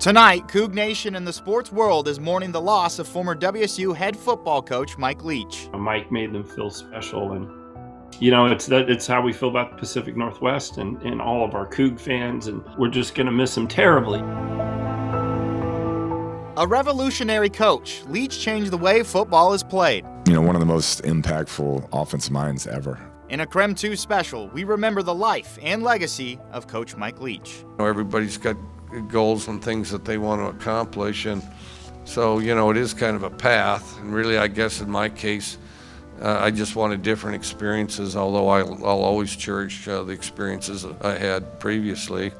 Tonight, Coug Nation and the sports world is mourning the loss of former WSU head football coach Mike Leach. Mike made them feel special, and it's how we feel about the Pacific Northwest and all of our Coug fans, and we're just going to miss him terribly. A revolutionary coach, Leach changed the way football is played. One of the most impactful offensive minds ever. In a KREM 2 special, we remember the life and legacy of Coach Mike Leach. Everybody's got goals and things that they want to accomplish, and so it is kind of a path, and really I guess in my case I just wanted different experiences, although I'll always cherish the experiences I had previously.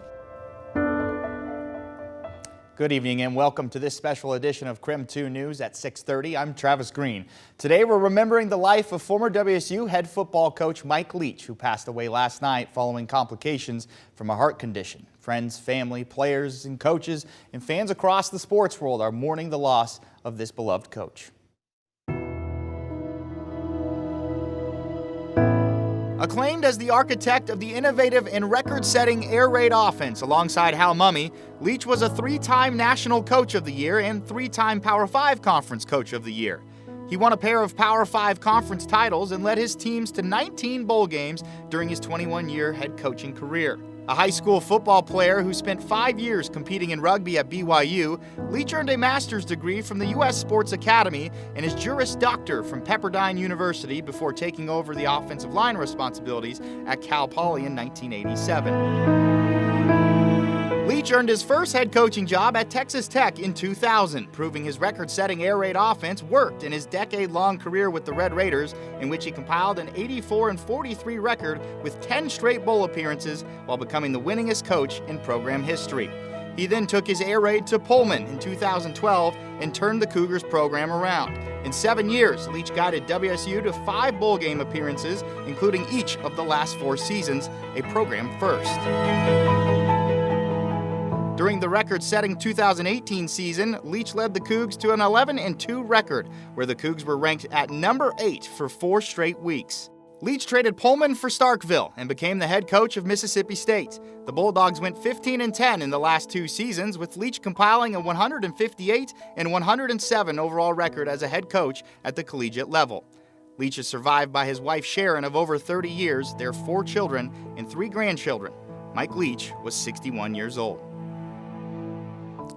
Good evening and welcome to this special edition of KREM 2 News at 6:30. I'm Travis Green. Today we're remembering the life of former WSU head football coach Mike Leach, who passed away last night following complications from a heart condition. Friends, family, players, and coaches, and fans across the sports world are mourning the loss of this beloved coach. Acclaimed as the architect of the innovative and record-setting air raid offense alongside Hal Mumme, Leach was a three-time National Coach of the Year and three-time Power 5 Conference Coach of the Year. He won a pair of Power 5 Conference titles and led his teams to 19 bowl games during his 21-year head coaching career. A high school football player who spent 5 years competing in rugby at BYU, Leach earned a master's degree from the U.S. Sports Academy and his Juris Doctor from Pepperdine University before taking over the offensive line responsibilities at Cal Poly in 1987. Leach earned his first head coaching job at Texas Tech in 2000, proving his record-setting air raid offense worked in his decade-long career with the Red Raiders, in which he compiled an 84-43 record with 10 straight bowl appearances while becoming the winningest coach in program history. He then took his air raid to Pullman in 2012 and turned the Cougars program around. In 7 years, Leach guided WSU to 5 bowl game appearances, including each of the last 4 seasons, a program first. During the record-setting 2018 season, Leach led the Cougs to an 11-2 record, where the Cougs were ranked at number 8 for 4 straight weeks. Leach traded Pullman for Starkville and became the head coach of Mississippi State. The Bulldogs went 15-10 in the last 2 seasons, with Leach compiling a 158 and 107 overall record as a head coach at the collegiate level. Leach is survived by his wife Sharon of over 30 years, their 4 children, and 3 grandchildren. Mike Leach was 61 years old.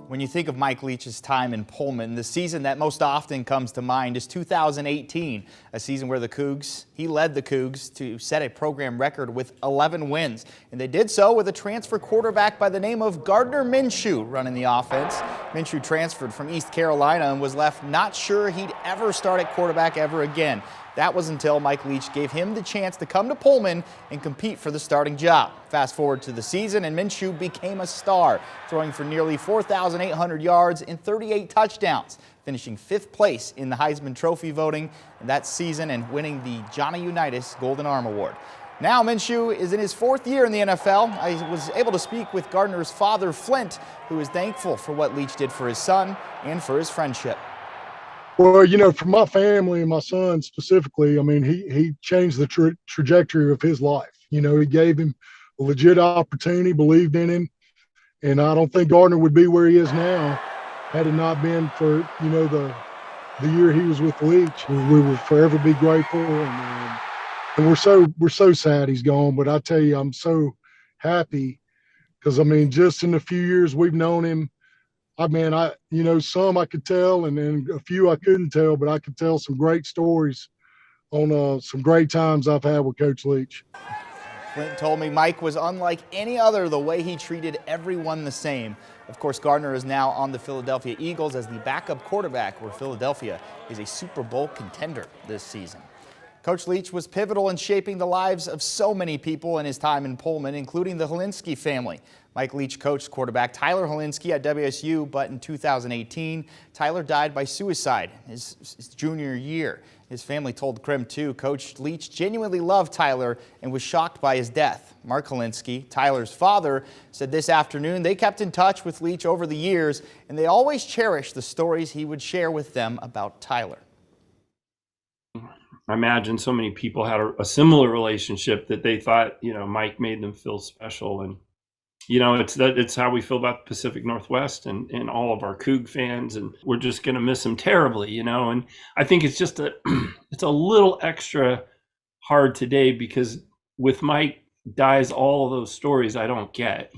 When you think of Mike Leach's time in Pullman, the season that most often comes to mind is 2018, a season where he led the Cougs to set a program record with 11 wins. And they did so with a transfer quarterback by the name of Gardner Minshew running the offense. Minshew transferred from East Carolina and was left not sure he'd ever start at quarterback ever again. That was until Mike Leach gave him the chance to come to Pullman and compete for the starting job. Fast forward to the season, and Minshew became a star, throwing for nearly 4,800 yards and 38 touchdowns, finishing 5th place in the Heisman Trophy voting that season and winning the Johnny Unitas Golden Arm Award. Now Minshew is in his 4th year in the NFL. I was able to speak with Gardner's father, Flint, who is thankful for what Leach did for his son and for his friendship. Well, for my family and my son specifically, he changed the trajectory of his life. He gave him a legit opportunity, believed in him, and I don't think Gardner would be where he is now had it not been for, the year he was with Leach. We will forever be grateful, and we're so sad he's gone. But I tell you, I'm so happy because, just in the few years we've known him, some I could tell, and then a few I couldn't tell, but I could tell some great stories on some great times I've had with Coach Leach. Flint told me Mike was unlike any other, the way he treated everyone the same. Of course, Gardner is now on the Philadelphia Eagles as the backup quarterback, where Philadelphia is a Super Bowl contender this season. Coach Leach was pivotal in shaping the lives of so many people in his time in Pullman, including the Hilinskis family. Mike Leach coached quarterback Tyler Hilinski at WSU, but in 2018, Tyler died by suicide his junior year. His family told KREM 2 Coach Leach genuinely loved Tyler and was shocked by his death. Mark Hilinski, Tyler's father, said this afternoon they kept in touch with Leach over the years, and they always cherished the stories he would share with them about Tyler. I imagine so many people had a similar relationship that they thought, Mike made them feel special. And It's how we feel about the Pacific Northwest and all of our Coug fans, and we're just going to miss him terribly, and I think it's just it's a little extra hard today because with Mike dies all of those stories I don't get,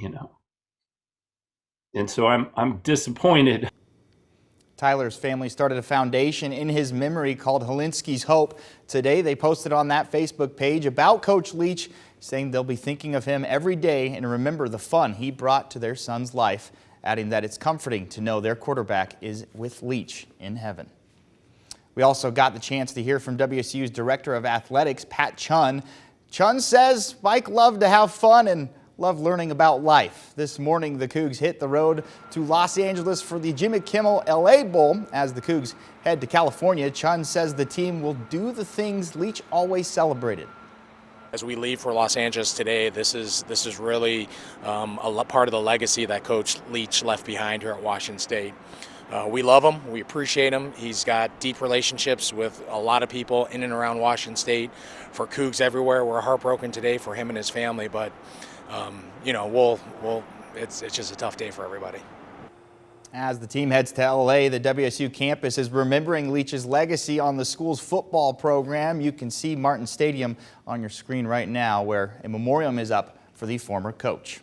and so I'm disappointed. Tyler's family started a foundation in his memory called Hilinskis Hope. Today they posted on that Facebook page about Coach Leach, saying they'll be thinking of him every day and remember the fun he brought to their son's life, adding that it's comforting to know their quarterback is with Leach in heaven. We also got the chance to hear from WSU's Director of Athletics, Pat Chun. Chun says Mike loved to have fun and loved learning about life. This morning, the Cougs hit the road to Los Angeles for the Jimmy Kimmel LA Bowl. As the Cougs head to California, Chun says the team will do the things Leach always celebrated. As we leave for Los Angeles today, this is really a part of the legacy that Coach Leach left behind here at Washington State. We love him. We appreciate him. He's got deep relationships with a lot of people in and around Washington State. For Cougs everywhere, we're heartbroken today for him and his family, but it's just a tough day for everybody. As the team heads to LA, the WSU campus is remembering Leach's legacy on the school's football program. You can see Martin Stadium on your screen right now, where a memorial is up for the former coach.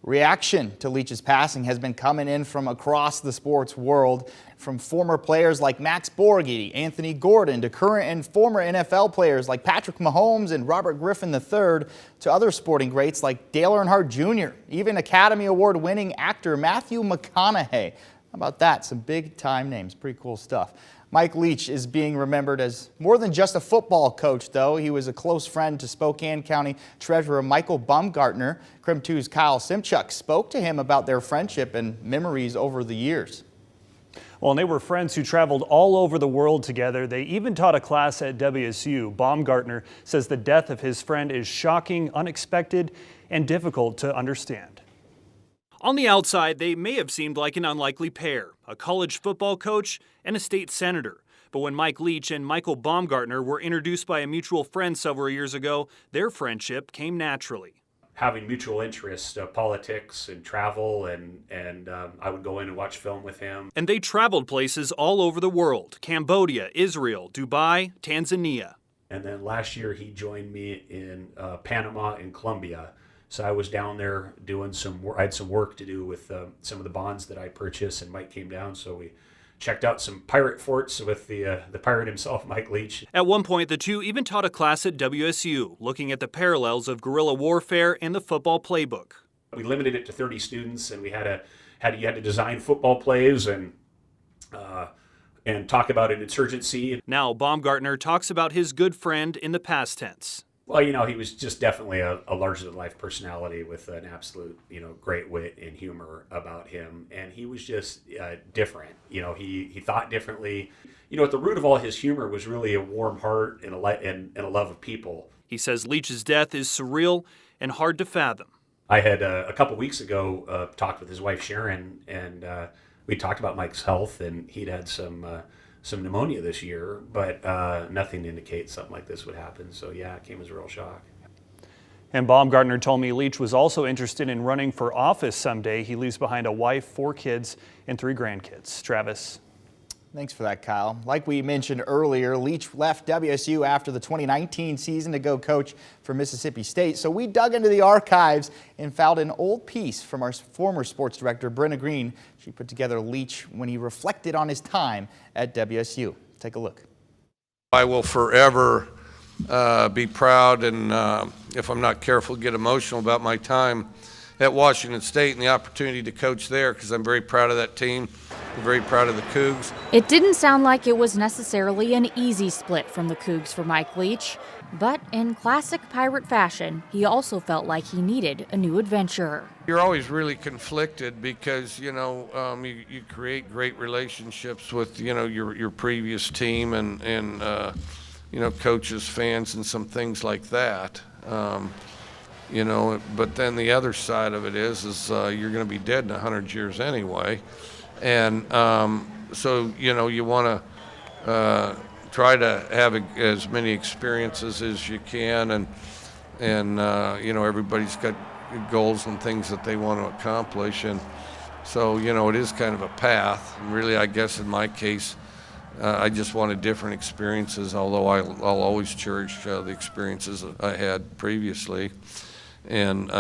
Reaction to Leach's passing has been coming in from across the sports world, from former players like Max Borghi, Anthony Gordon, to current and former NFL players like Patrick Mahomes and Robert Griffin III, to other sporting greats like Dale Earnhardt Jr., even Academy Award-winning actor Matthew McConaughey. How about that? Some big-time names. Pretty cool stuff. Mike Leach is being remembered as more than just a football coach, though. He was a close friend to Spokane County Treasurer Michael Baumgartner. KREM 2's Kyle Simchuk spoke to him about their friendship and memories over the years. Well, and they were friends who traveled all over the world together. They even taught a class at WSU. Baumgartner says the death of his friend is shocking, unexpected, and difficult to understand. On the outside, they may have seemed like an unlikely pair, a college football coach and a state senator. But when Mike Leach and Michael Baumgartner were introduced by a mutual friend several years ago, their friendship came naturally. Having mutual interests, politics and travel, and I would go in and watch film with him. And they traveled places all over the world: Cambodia, Israel, Dubai, Tanzania. And then last year he joined me in Panama and Colombia. So I was down there doing I had some work to do with some of the bonds that I purchased, and Mike came down, so we checked out some pirate forts with the pirate himself, Mike Leach. At one point, the two even taught a class at WSU, looking at the parallels of guerrilla warfare and the football playbook. We limited it to 30 students, and we you had to design football plays and talk about an insurgency. Now Baumgartner talks about his good friend in the past tense. Well, he was just definitely a larger-than-life personality with an absolute, great wit and humor about him. And he was just different. He thought differently. At the root of all his humor was really a warm heart and a love of people. He says Leach's death is surreal and hard to fathom. I had, a couple weeks ago, talked with his wife, Sharon, and we talked about Mike's health, and he'd had some pneumonia this year, but nothing to indicate something like this would happen. So yeah, it came as a real shock. And Baumgartner told me Leach was also interested in running for office someday. He leaves behind a wife, 4 kids, and 3 grandkids. Travis. Thanks for that, Kyle. Like we mentioned earlier, Leach left WSU after the 2019 season to go coach for Mississippi State. So we dug into the archives and found an old piece from our former sports director, Brenna Green. She put together Leach when he reflected on his time at WSU. Take a look. I will forever be proud, and if I'm not careful, get emotional about my time at Washington State and the opportunity to coach there, because I'm very proud of that team. I'm very proud of the Cougs. It didn't sound like it was necessarily an easy split from the Cougs for Mike Leach, but in classic Pirate fashion, he also felt like he needed a new adventure. You're always really conflicted because, you create great relationships with, your previous team and coaches, fans, and some things like that. But then the other side of it is you're going to be dead in 100 years anyway. And so, you want to try to have as many experiences as you can. And everybody's got goals and things that they want to accomplish. And so, it is kind of a path. And really, I guess in my case, I just wanted different experiences, although I'll always cherish the experiences I had previously. And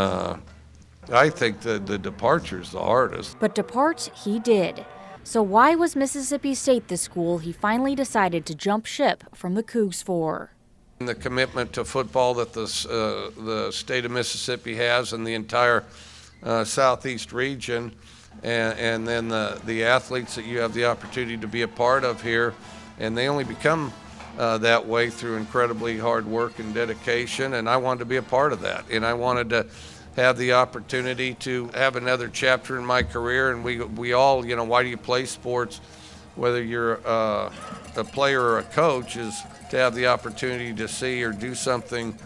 I think that the departure is the hardest. But depart he did. So why was Mississippi State the school he finally decided to jump ship from the Cougs for? The commitment to football that the state of Mississippi has and the entire southeast region, and then the athletes that you have the opportunity to be a part of here, and they only become that way through incredibly hard work and dedication, and I wanted to be a part of that, and I wanted to have the opportunity to have another chapter in my career. And we all, why do you play sports, whether you're a player or a coach, is to have the opportunity to see or do something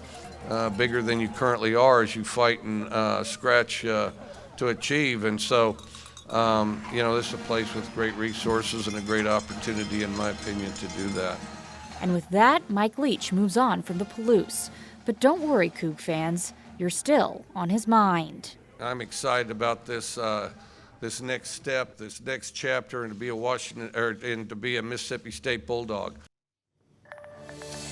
bigger than you currently are as you fight and scratch to achieve. And so, this is a place with great resources and a great opportunity, in my opinion, to do that. And with that, Mike Leach moves on from the Palouse. But don't worry, Coug fans, you're still on his mind. I'm excited about this this next step, this next chapter, and to be to be a Mississippi State Bulldog.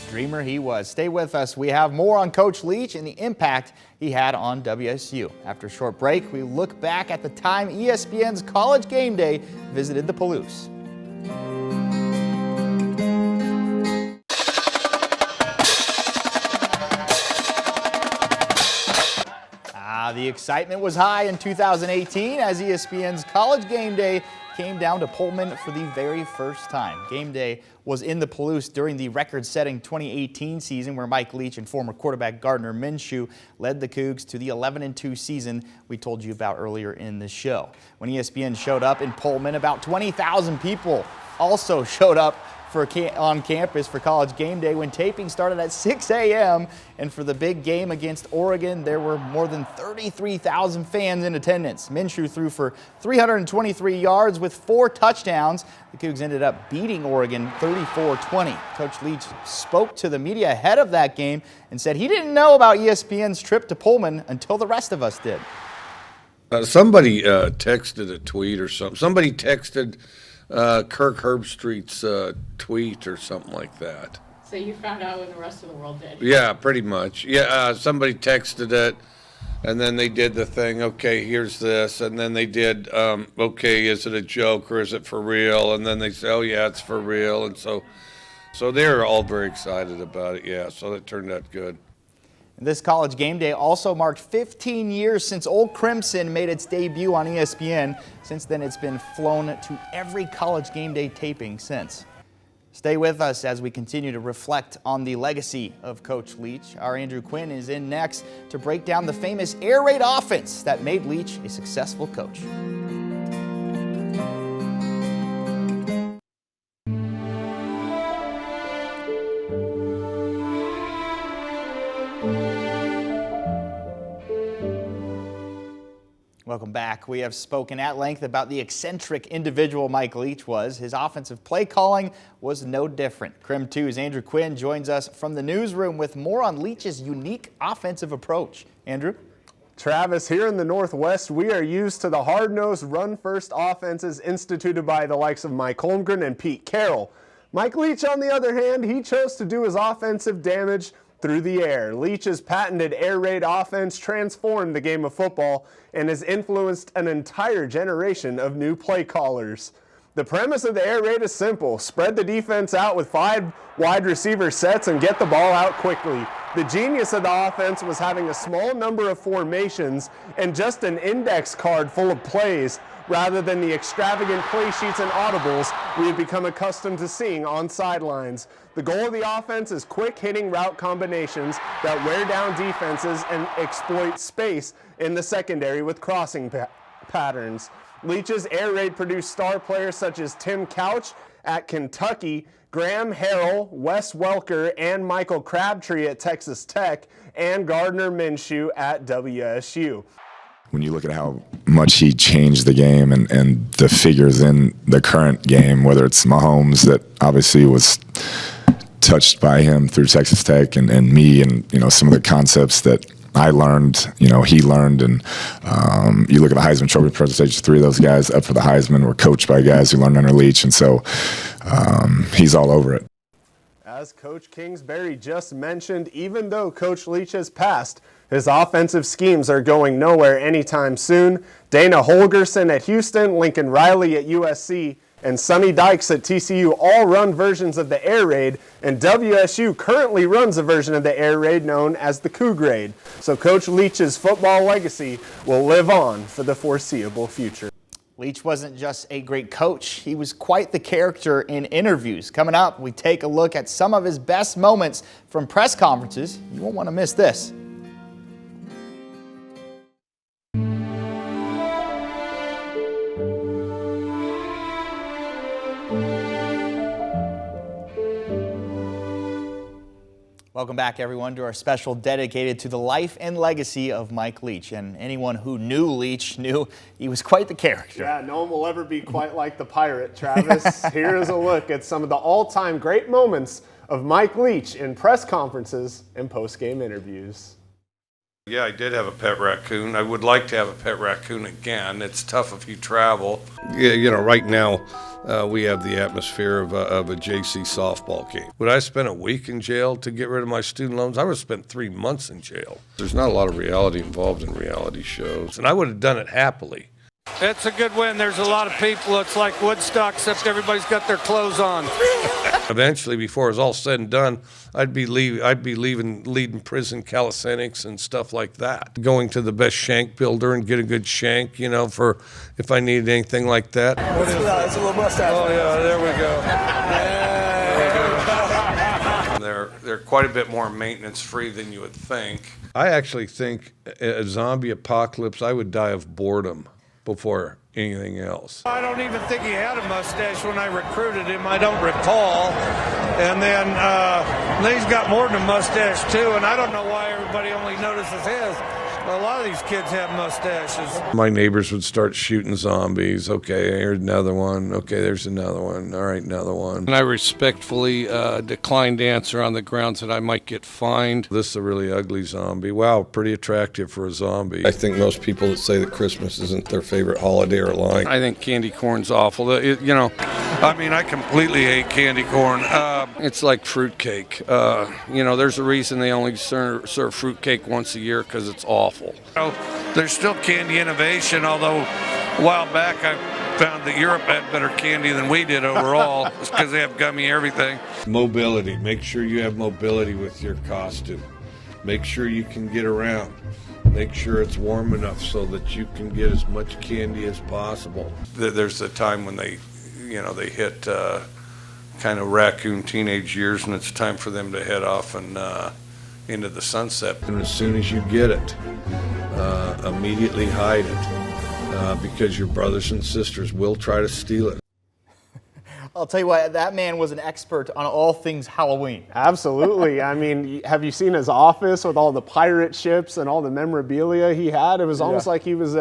Dreamer he was. Stay with us. We have more on Coach Leach and the impact he had on WSU. After a short break, we look back at the time ESPN's College Game Day visited the Palouse. The excitement was high in 2018 as ESPN's College Game Day came down to Pullman for the very first time. Game Day was in the Palouse during the record-setting 2018 season where Mike Leach and former quarterback Gardner Minshew led the Cougs to the 11-2 season we told you about earlier in the show. When ESPN showed up in Pullman, about 20,000 people also showed up on campus for College Game Day when taping started at 6 a.m. And for the big game against Oregon, there were more than 33,000 fans in attendance. Minshew threw for 323 yards with 4 touchdowns. The Cougs ended up beating Oregon 34-20. Coach Leach spoke to the media ahead of that game and said he didn't know about ESPN's trip to Pullman until the rest of us did. Somebody texted a tweet or something. Somebody texted Kirk Herbstreit's tweet or something like that. So you found out when the rest of the world did? Yeah, pretty much. Yeah, somebody texted it, and then they did the thing, okay, here's this, and then they did, okay, is it a joke or is it for real? And then they say, oh, yeah, it's for real. And so they were all very excited about it, yeah, so that turned out good. This College Game Day also marked 15 years since Old Crimson made its debut on ESPN. Since then, it's been flown to every College Game Day taping since. Stay with us as we continue to reflect on the legacy of Coach Leach. Our Andrew Quinn is in next to break down the famous air raid offense that made Leach a successful coach. Welcome back. We have spoken at length about the eccentric individual Mike Leach was. His offensive play calling was no different. KREM 2's Andrew Quinn joins us from the newsroom with more on Leach's unique offensive approach. Andrew? Travis, here in the Northwest, we are used to the hard-nosed run-first offenses instituted by the likes of Mike Holmgren and Pete Carroll. Mike Leach, on the other hand, he chose to do his offensive damage through the air. Leach's patented air raid offense transformed the game of football and has influenced an entire generation of new play callers. The premise of the air raid is simple. Spread the defense out with 5 wide receiver sets and get the ball out quickly. The genius of the offense was having a small number of formations and just an index card full of plays rather than the extravagant play sheets and audibles we have become accustomed to seeing on sidelines. The goal of the offense is quick hitting route combinations that wear down defenses and exploit space in the secondary with crossing patterns. Leach's air raid produced star players such as Tim Couch at Kentucky, Graham Harrell, Wes Welker, and Michael Crabtree at Texas Tech, and Gardner Minshew at WSU. When you look at how much he changed the game and the figures in the current game, whether it's Mahomes that obviously was touched by him through Texas Tech and me and, you know, some of the concepts that I learned, he learned, and you look at the Heisman Trophy presentation, 3 of those guys up for the Heisman were coached by guys who learned under Leach, and so he's all over it. As Coach Kingsbury just mentioned, even though Coach Leach has passed, his offensive schemes are going nowhere anytime soon. Dana Holgerson at Houston, Lincoln Riley at USC, and Sonny Dykes at TCU all run versions of the air raid, and WSU currently runs a version of the air raid known as the Coug raid. So Coach Leach's football legacy will live on for the foreseeable future. Leach wasn't just a great coach, he was quite the character in interviews. Coming up, we take a look at some of his best moments from press conferences. You won't want to miss this. Welcome back, everyone, to our special dedicated to the life and legacy of Mike Leach. And anyone who knew Leach knew he was quite the character. Yeah, no one will ever be quite like the Pirate, Travis. Here is a look at some of the all-time great moments of Mike Leach in press conferences and post-game interviews. Yeah, I did have a pet raccoon. I would like to have a pet raccoon again. It's tough if you travel. Yeah, right now we have the atmosphere of a JC softball game. Would I spend a week in jail to get rid of my student loans? I would have spent 3 months in jail. There's not a lot of reality involved in reality shows, and I would have done it happily. It's a good win. There's a lot of people. It's like Woodstock, except everybody's got their clothes on. Eventually, before it was all said and done, I'd be leading prison calisthenics and stuff like that. Going to the best shank builder and get a good shank, for if I needed anything like that. It's a little mustache. Oh yeah, there we go. They're quite a bit more maintenance free than you would think. I actually think a zombie apocalypse, I would die of boredom before anything else. I don't even think he had a mustache when I recruited him. I don't recall. And then he's got more than a mustache too, and I don't know why everybody only notices his. A lot of these kids have mustaches. My neighbors would start shooting zombies. Okay, here's another one. Okay, there's another one. All right, another one. And I respectfully declined to answer on the grounds that I might get fined. This is a really ugly zombie. Wow, pretty attractive for a zombie. I think most people that say that Christmas isn't their favorite holiday are lying. I think candy corn's awful. I completely hate candy corn. It's like fruitcake. There's a reason they only serve fruitcake once a year, because it's awful. There's still candy innovation, although a while back I found that Europe had better candy than we did overall. It's because they have gummy everything. Mobility. Make sure you have mobility with your costume. Make sure you can get around. Make sure it's warm enough so that you can get as much candy as possible. There's a time when they hit kind of raccoon teenage years, and it's time for them to head off and into the sunset. And as soon as you get it, immediately hide it, because your brothers and sisters will try to steal it. I'll tell you what, that man was an expert on all things Halloween. Absolutely. I mean, have you seen his office with all the pirate ships and all the memorabilia he had? It was almost like he was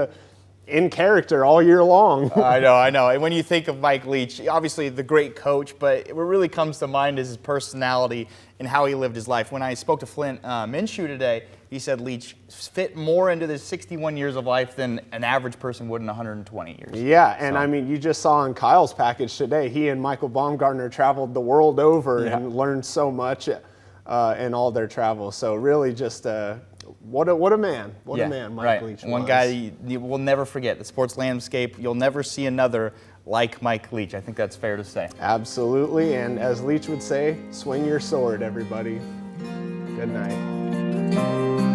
in character all year long. I know. And when you think of Mike Leach, obviously the great coach, but what really comes to mind is his personality and how he lived his life. When I spoke to Flint Minshew today, he said Leach fit more into the 61 years of life than an average person would in 120 years. Yeah, and I mean, you just saw in Kyle's package today, he and Michael Baumgartner traveled the world over and learned so much in all their travels. So really just what a man. What a man Mike Leach was. One guy you will never forget. The sports landscape, you'll never see another like Mike Leach. I think that's fair to say. Absolutely, and as Leach would say, swing your sword, everybody. Good night.